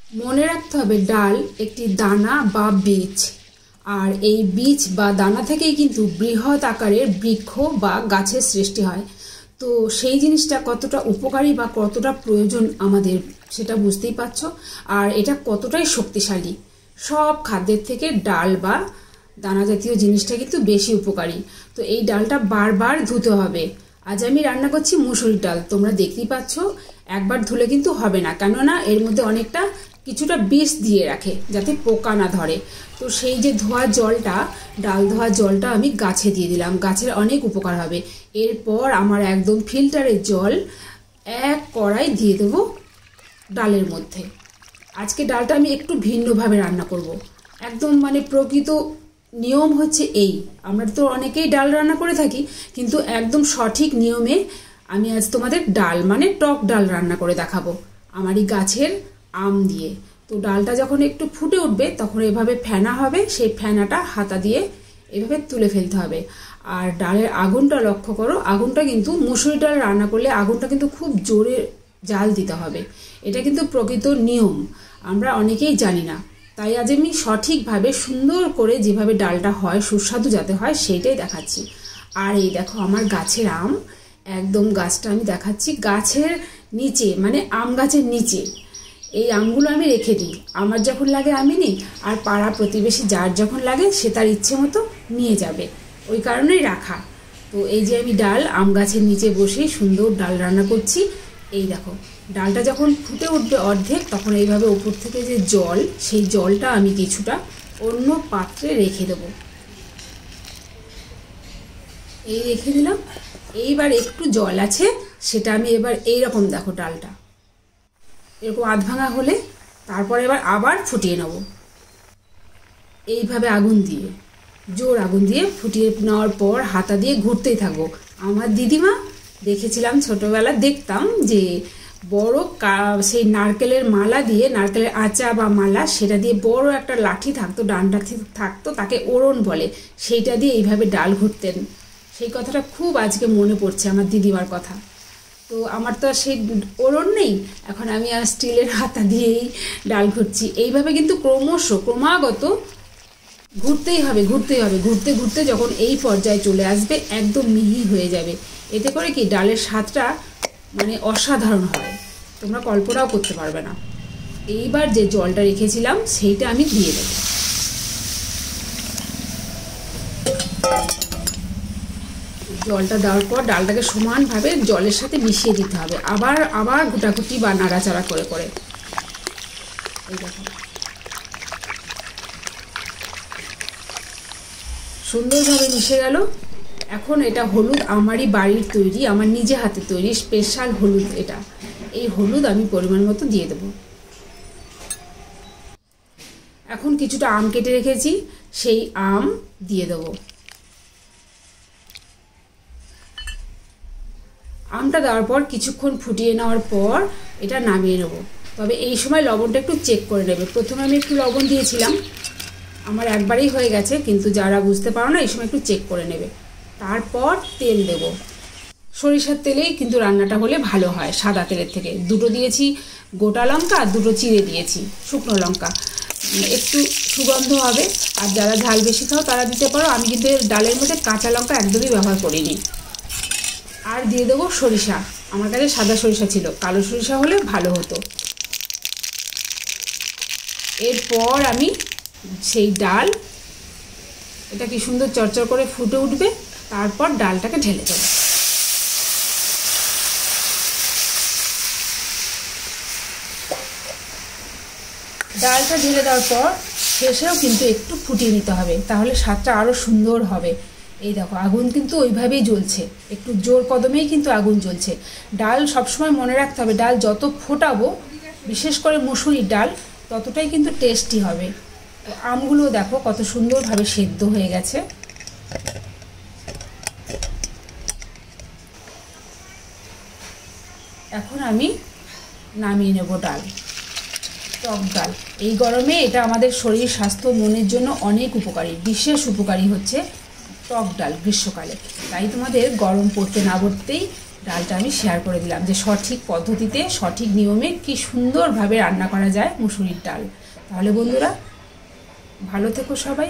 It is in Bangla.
মনে রাখতে হবে ডাল একটি দানা বা বীজ, আর এই বীজ বা দানা থেকেই কিন্তু বৃহৎ আকারের বৃক্ষ বা গাছের সৃষ্টি হয়। তো সেই জিনিসটা কতটা উপকারী বা কতটা প্রয়োজন আমাদের সেটা বুঝতেই পারছো। আর এটা কতটাই শক্তিশালী। সব খাদ্যের থেকে ডাল বা দানা জাতীয় জিনিসটা কিন্তু বেশি উপকারী। তো এই ডালটা বারবার ধুতে হবে। আজ আমি রান্না করছি মুসুরির ডাল, তোমরা দেখতেই পাচ্ছ। একবার ধুলে কিন্তু হবে না, কেননা এর মধ্যে অনেকটা কিছুটা বিষ দিয়ে রাখে যাতে পোকা না ধরে। তো সেই যে ধোয়া জলটা, ডাল ধোয়া জলটা আমি গাছে দিয়ে দিলাম, গাছের অনেক উপকার হবে। এরপর আমার একদম ফিল্টারের জল 1 কড়াই দিয়ে দেবো ডালের মধ্যে। আজকে ডালটা আমি একটু ভিন্নভাবে রান্না করব। একদম মানে প্রকৃত নিয়ম হচ্ছে এই, আমরা তো অনেকেই ডাল রান্না করে থাকি, কিন্তু একদম সঠিক নিয়মে আমি আজ তোমাদের ডাল মানে টক ডাল রান্না করে দেখাবো আমারই গাছের আম দিয়ে। তো ডালটা যখন একটু ফুটে উঠবে তখন এভাবে ফেনা হবে, সেই ফেনাটা হাতা দিয়ে এভাবে তুলে ফেলতে হবে। আর ডালের আগুনটা লক্ষ্য করো, আগুনটা কিন্তু মুসুরি ডাল রান্না করলে আগুনটা কিন্তু খুব জোরে জাল দিতে হবে। এটা কিন্তু প্রকৃত নিয়ম, আমরা অনেকেই জানি না। তাই আজ আমি সঠিকভাবে সুন্দর করে যেভাবে ডালটা হয় সুস্বাদু যাতে হয় সেইটাই দেখাচ্ছি। আর এই দেখো আমার গাছের আম, একদম গাছটা আমি দেখাচ্ছি গাছের নিচে, মানে আম গাছের নিচে এই আমগুলো আমি রেখে দিই। আমার যখন লাগে আমি নিই, আর পাড়া প্রতিবেশী যার যখন লাগে সে তার ইচ্ছে মতো নিয়ে যাবে, ওই কারণেই রাখা। তো এই যে আমি ডাল আম গাছের নিচে বসে সুন্দর ডাল রান্না করছি। এই দেখো ডালটা যখন ফুটে উঠবে অর্ধেক, তখন এইভাবে উপর থেকে যে জল, সেই জলটা আমি কিছুটা অন্য পাত্রে রেখে দেবো। এই রেখে দিলাম। এইবার একটু জল আছে, সেটা আমি এবার এইরকম দেখো ডালটা এরকম আধ ভাঙা হলে তারপর এবার আবার ফুটিয়ে নেব। এইভাবে আগুন দিয়ে, জোর আগুন দিয়ে ফুটিয়ে নেওয়ার পর হাতা দিয়ে ঘুরতেই থাকবো। আমার দিদিমা দেখেছিলাম ছোটবেলা, দেখতাম যে বড় সেই নারকেলের মালা দিয়ে, নারকেলের আঁচা বা মালা, সেটা দিয়ে বড় একটা লাঠি থাকতো, ডান্ডা থাকতো, তাকে ওড়ন বলে, সেইটা দিয়ে এইভাবে ডাল ঘুরতেন। সেই কথাটা খুব আজকে মনে পড়ছে আমার দিদিমার কথা। তো আমার তো আর সেই ওড়ন নেই, এখন আমি আর স্টিলের হাতা দিয়েই ডাল ঘুরছি। এইভাবে কিন্তু ক্রমাগত ঘুরতেই হবে, ঘুরতে ঘুরতে যখন এই পর্যায়ে চলে আসবে একদম মিহি হয়ে যাবে। এতে করে কি ডালের স্বাদটা মানে অসাধারণ হয়, তোমরা কল্পনাও করতে পারবে না। এইবার যে জলটা রেখেছিলাম সেইটা আমি দিয়ে দেবো। জলটা দেওয়ার পর ডালটাকে সমানভাবে জলের সাথে মিশিয়ে দিতে হবে, আবার ঘুটাঘুটি বা নাড়াচাড়া করে করে। এই দেখো সুন্দরভাবে মিশে গেল। এখন এটা হলুদ আমারই বাড়ির তৈরি, আমার নিজে হাতে তৈরি স্পেশাল হলুদ এটা। এই হলুদ আমি পরিমাণ মতো দিয়ে দেব। এখন কিছুটা আম কেটে রেখেছি, সেই আম দিয়ে দেব। আমটা দেওয়ার পর কিছুক্ষণ ফুটিয়ে নেওয়ার পর এটা নামিয়ে নেব। তবে এই সময় লবণটা একটু চেক করে নেবে। প্রথমে আমি একটু লবণ দিয়েছিলাম, আমার একবারেই হয়ে গেছে, কিন্তু যারা বুঝতে পারো না এই সময় একটু চেক করে নেবে। তারপর তেল দেব। সরিষার তেলেই কিন্তু রান্নাটা হলে ভালো হয় সাদা তেলের থেকে। দুটো দিয়েছি গোটা লঙ্কা, আর দুটো চিড়ে দিয়েছি শুকনো লঙ্কা, একটু সুগন্ধ হবে। আর যারা ঝাল বেশি খাও তারা দিতে পারো, আমি কিন্তু ডালের মধ্যে কাঁচা লঙ্কা একদমই ব্যবহার করিনি। আর দিয়ে দেবো সরিষা, আমার কাছে সাদা সরিষা ছিল, কালো সরিষা হলে ভালো হতো। এরপর আমি সেই ডাল, এটা কি সুন্দর চরচর করে ফুটে উঠবে, তারপর ডালটাকে ঢেলে দেবো। ডালটা ঢেলে দেওয়ার পর শেষেও কিন্তু একটু ফুটিয়ে নিতে হবে, তাহলে স্বাদটা আরও সুন্দর হবে। এই দেখো আগুন কিন্তু ওইভাবেই জ্বলছে, একটু জোর কদমেই কিন্তু আগুন জ্বলছে। ডাল সবসময় মনে রাখতে হবে, ডাল যত ফোটাবো, বিশেষ করে মুসুরির ডাল, ততটাই কিন্তু টেস্টি হবে। তো আমগুলো দেখো কত সুন্দরভাবে সেদ্ধ হয়ে গেছে। এখন আমি নামিয়ে নেব ডাল, টক ডাল। এই গরমে এটা আমাদের শরীর স্বাস্থ্য মনের জন্য অনেক উপকারী, বিশেষ উপকারী হচ্ছে টক ডাল গ্রীষ্মকালে। তাই তোমাদের গরম পড়তে না পড়তেই ডালটা আমি শেয়ার করে দিলাম যে সঠিক পদ্ধতিতে সঠিক নিয়মে কি সুন্দরভাবে রান্না করা যায় মুসুরির ডাল। তাহলে বন্ধুরা ভালো থেকো সবাই।